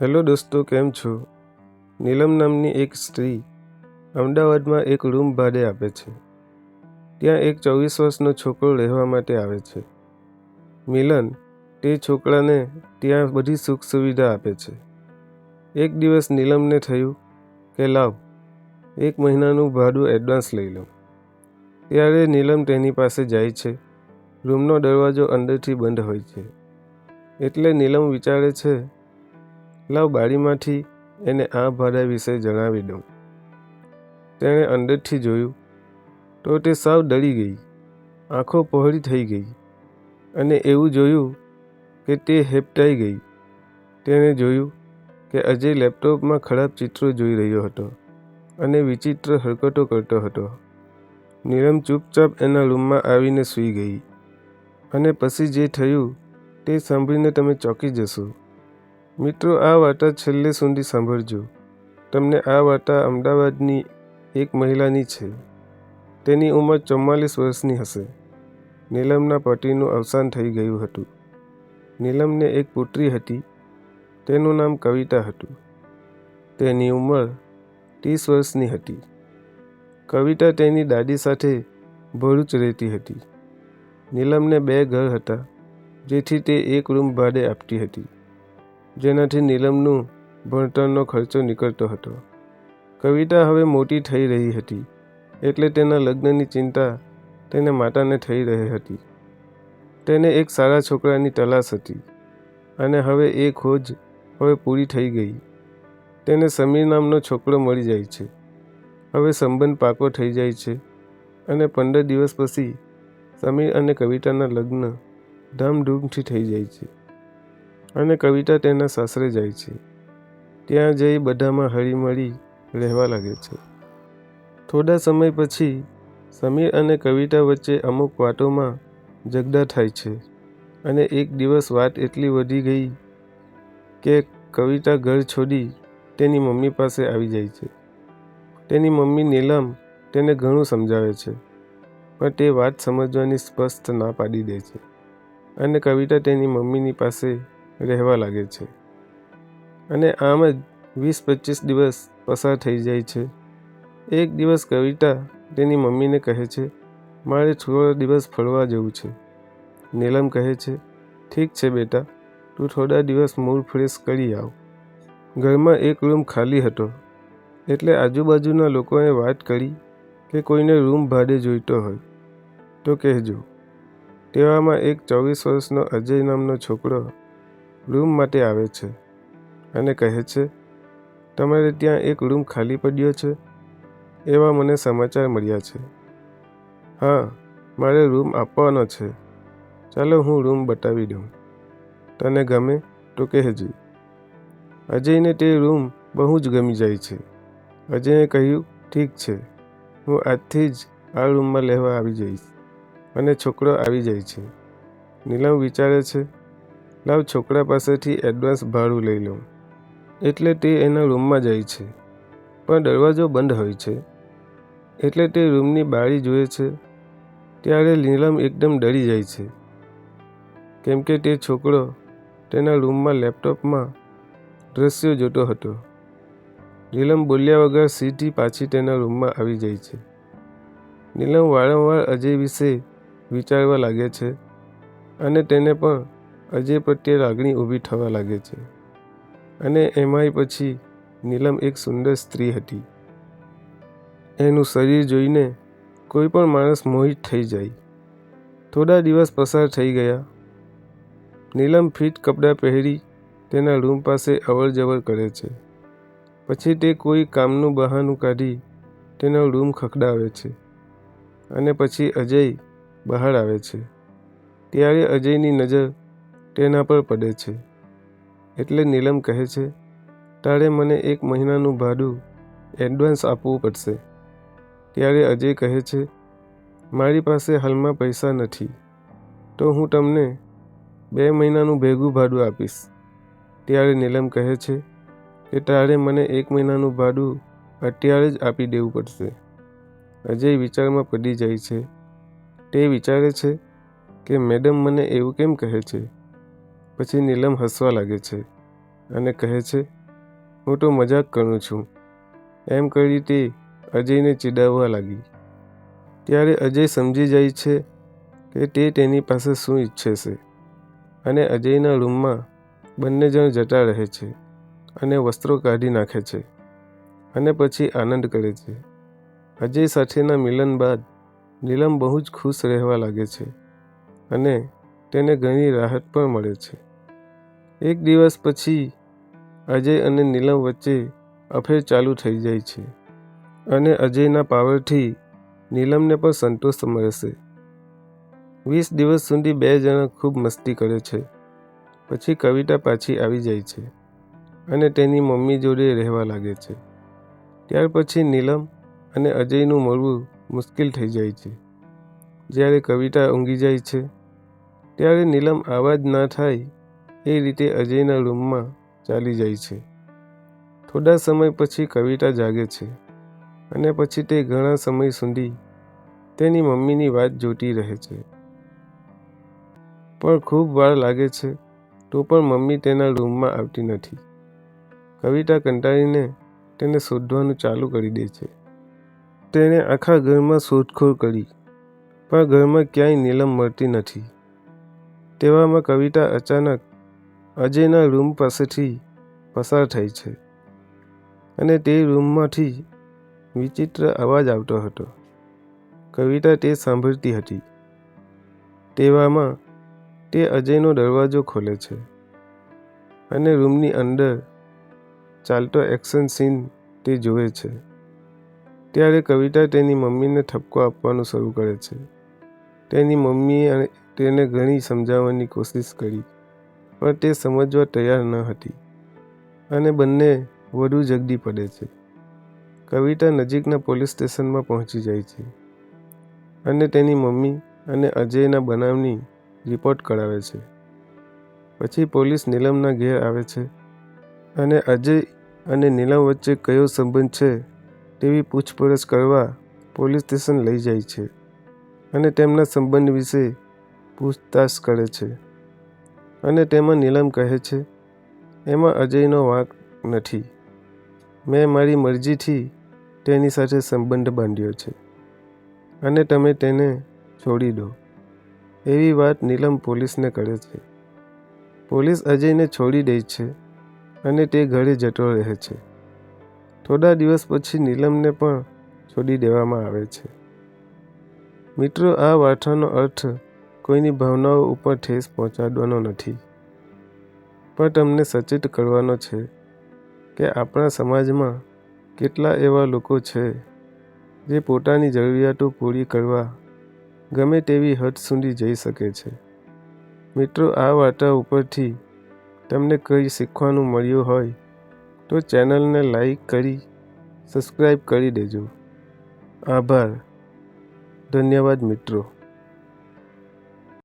Hello દોસ્તો, કેમ છો? નીલમ નામની એક સ્ત્રી અમદાવાદમાં એક રૂમ ભાડે આપે છે. ત્યાં એક 24 વર્ષનો છોકરો રહેવા માટે આવે છે. મિલન તે છોકરાને ત્યાં બધી સુખ સુવિધા આપે છે. એક દિવસ નીલમને થયું કે લાવ 1 મહિનાનું ભાડું એડવાન્સ લઈ લઉં. ત્યારે નીલમ તેની પાસે જાય છે. રૂમનો દરવાજો અંદરથી બંધ હોય છે. એટલે નીલમ વિચારે છે, લાવ બારીમાંથી એને આ ભાડા વિશે જણાવી દઉં. તેણે અંદરથી જોયું તો તે સાવ ડરી ગઈ, આંખો પહોળી થઈ ગઈ અને એવું જોયું કે તે હેબતાઈ ગઈ. તેણે જોયું કે અજય લેપટોપમાં ખરાબ ચિત્રો જોઈ રહ્યો હતો અને વિચિત્ર હરકતો કરતો હતો. નીલમ ચૂપચાપ એના રૂમમાં આવીને સૂઈ ગઈ અને પછી જે થયું તે સાંભળીને તમે ચોંકી જશો. મિત્રો, આ વાર્તા છેલ્લે સુધી સાંભળજો. તમને આ વાર્તા અમદાવાદની એક મહિલાની છે. તેની ઉંમર 44 વર્ષની હશે. નીલમના પતિનું અવસાન થઈ ગયું હતું. નીલમને એક પુત્રી હતી. તેનું નામ કવિતા હતું. તેની ઉંમર 30 વર્ષની હતી. કવિતા તેની દાદી સાથે ભરૂચ રહેતી હતી. નીલમને 2 ઘર હતા, જેથી તે એક રૂમ ભાડે આપતી હતી, જેનાથી નીલમનું ભણતરનો ખર્ચો નીકળતો હતો. કવિતા હવે મોટી થઈ રહી હતી, એટલે તેના લગ્નની ચિંતા તેના માતાને થઈ રહી હતી. તેને એક સારા છોકરાની તલાશ હતી અને હવે એ ખોજ હવે પૂરી થઈ ગઈ. તેને સમીર નામનો છોકરો મળી જાય છે. હવે સંબંધ પાકો થઈ જાય છે અને 15 દિવસ પછી સમીર અને કવિતાના લગ્ન ધામધૂમથી થઈ જાય છે અને કવિતા તેના સાસરે જાય છે. ત્યાં જઈ બધામાં હળીમળી રહેવા લાગે છે. થોડા સમય પછી સમીર અને કવિતા વચ્ચે અમુક વાતોમાં ઝઘડા થાય છે અને એક દિવસ વાત એટલી વધી ગઈ કે કવિતા ઘર છોડી તેની મમ્મી પાસે આવી જાય છે. તેની મમ્મી નીલમ તેને ઘણું સમજાવે છે, પણ તે વાત સમજવાની સ્પષ્ટ ના પાડી દે છે અને કવિતા તેની મમ્મીની પાસે રહેવા લાગે છે. અને આમ જ 20-25 દિવસ પસાર થઈ જાય છે. એક દિવસ કવિતા તેની મમ્મીને કહે છે, મારે થોડા દિવસ ફરવા જવું છે. નીલમ કહે છે, ઠીક છે બેટા, તું થોડા દિવસ મૂડ ફ્રેશ કરી આવ. ઘરમાં એક રૂમ ખાલી હતો, એટલે આજુબાજુના લોકોએ વાત કરી કે કોઈને રૂમ ભાડે જોઈતો હોય તો કહેજો. તેવામાં એક 24 વર્ષનો અજય નામનો છોકરો રૂમ માટે આવે છે અને કહે છે, તમારે ત્યાં એક રૂમ ખાલી પડ્યો છે, એવા મને સમાચાર મળ્યા છે. હા, મારે રૂમ આપવાનો છે. ચાલો હું રૂમ બતાવી દઉં. તને ગમે તો કહેજે. અજયને તે રૂમ બહુ જ ગમી જાય છે. અજયે કહ્યું, ઠીક છે, હું આજથી જ આ રૂમમાં રહેવા આવી જઈશ. અને છોકરો આવી જાય છે. નીલમ વિચારે છે, લાવ છોકરા પાસેથી એડવાન્સ ભાડું લઈ લઉં. એટલે તે એના રૂમમાં જાય છે, પણ દરવાજો બંધ હોય છે. એટલે તે રૂમની બારી જુએ છે. ત્યારે નીલમ એકદમ ડરી જાય છે, કેમ કે તે છોકરો તેના રૂમમાં લેપટોપમાં દ્રશ્યો જોતો હતો. નીલમ બોલ્યા વગર સીધી પાછી તેના રૂમમાં આવી જાય છે. નીલમ વારંવાર અજય વિશે વિચારવા લાગે છે અને તેને પણ અજય પ્રત્યે લાગણી ઊભી થવા લાગે છે. અને એમાંય પછી નીલમ એક સુંદર સ્ત્રી હતી. એનું શરીર જોઈને કોઈ પણ માણસ મોહિત થઈ જાય. થોડા દિવસ પસાર થઈ ગયા. નીલમ ફિટ કપડાં પહેરી તેના રૂમ પાસે અવરજવર કરે છે. પછી તે કોઈ કામનું બહાનું કાઢી તેનો રૂમ ખખડાવે છે અને પછી અજય બહાર આવે છે. ત્યારે અજયની નજર તેના પર પડે છે. એટલે નીલમ કહે છે, તારે મને 1 મહિનાનું ભાડું એડવાન્સ આપવું પડશે. ત્યારે અજય કહે છે, મારી પાસે હાલમાં પૈસા નથી, તો હું તમને 2 મહિનાનું ભેગું ભાડું આપીશ. ત્યારે નીલમ કહે છે કે તારે મને 1 મહિનાનું ભાડું અત્યારે જ આપી દેવું પડશે. અજય વિચારમાં પડી જાય છે. તે વિચારે છે કે મેડમ મને એવું કેમ કહે છે. પછી નીલમ હસવા લાગે છે અને કહે છે, હું તો મજાક કરું છું. એમ કરી તે અજયને ચીડાવવા લાગી. ત્યારે અજય સમજી જાય છે કે તે તેની પાસે શું ઈચ્છે છે અને અજયના રૂમમાં બંને જણ જતા રહે છે અને વસ્ત્રો કાઢી નાખે છે અને પછી આનંદ કરે છે. અજય સાથેના મિલન બાદ નીલમ બહુ જ ખુશ રહેવા લાગે છે અને તેને ઘણી રાહત પણ મળે છે. એક દિવસ પછી અજય અને નીલમ વચ્ચે અફેર ચાલુ થઈ જાય છે અને અજયના પાવરથી નીલમને પણ સંતોષ મળશે. 20 દિવસ સુધી બે જણા ખૂબ મસ્તી કરે છે. પછી કવિતા પાછી આવી જાય છે અને તેની મમ્મી જોડે રહેવા લાગે છે. ત્યાર પછી નીલમ અને અજયનું મળવું મુશ્કેલ થઈ જાય છે. જ્યારે કવિતા ઊંઘી જાય છે ત્યારે નીલમ આવાજ ના થાય એ રીતે અજયના રૂમમાં ચાલી જાય છે. થોડા સમય પછી કવિતા જાગે છે અને પછી તે ઘણા સમય સુધી તેની મમ્મીની વાત જોતી રહે છે. પણ ખૂબ વાર લાગે છે તો પણ મમ્મી તેના રૂમમાં આવતી નથી. કવિતા કંટાળીને તેને શોધવાનું ચાલુ કરી દે છે. તેણે આખા ઘરમાં શોધખોળ કરી પણ ઘરમાં ક્યાંય નીલમ મળતી નથી. તેવામાં કવિતા અચાનક અજયના રૂમ પાસેથી પસાર થાય છે અને તે રૂમમાંથી વિચિત્ર અવાજ આવતો હતો. કવિતા તે સાંભળતી હતી. તેવામાં તે અજયનો દરવાજો ખોલે છે અને રૂમની અંદર ચાલતો એક્શન સીન તે જુએ છે. ત્યારે કવિતા તેની મમ્મીને ઠપકો આપવાનું શરૂ કરે છે. તેની મમ્મીએ તેને ઘણી સમજાવવાની કોશિશ કરી પણ તે સમજવા તૈયાર ન હતી અને બંને વધુ ઝઘડી પડે છે. કવિતા નજીકના પોલીસ સ્ટેશનમાં પહોંચી જાય છે અને તેની મમ્મી અને અજયના બનાવની રિપોર્ટ કરાવે છે. પછી પોલીસ નીલમના ઘેર આવે છે અને અજય અને નીલમ વચ્ચે કયો સંબંધ છે તેવી પૂછપરછ કરવા પોલીસ સ્ટેશન લઈ જાય છે અને તેમના સંબંધ વિશે પૂછતાછ કરે છે અને તેમાં નીલમ કહે છે, એમાં અજયનો વાંક નથી. મેં મારી મરજીથી તેની સાથે સંબંધ બાંધ્યો છે અને તમે તેને છોડી દો. એવી વાત નીલમ પોલીસને કરે છે. પોલીસ અજયને છોડી દે છે અને તે ઘરે જતો રહે છે. થોડા દિવસ પછી નીલમને પણ છોડી દેવામાં આવે છે. મિત્રો, આ વાર્તાનો અર્થ કોઈની ભાવનાઓ ઉપર ઠેસ પહોંચાડવાનો નથી, પણ તમને સચેત કરવાનો છે કે આપણા સમાજમાં કેટલા એવા લોકો છે જે પોતાની જરૂરિયાતો પૂરી કરવા ગમે તેવી હદ સુધી જઈ શકે છે. મિત્રો, આ વાર્તા ઉપરથી તમને કંઈ શીખવાનું મળ્યું હોય તો ચેનલને લાઈક કરી સબસ્ક્રાઈબ કરી દેજો. આભાર. ધન્યવાદ મિત્રો.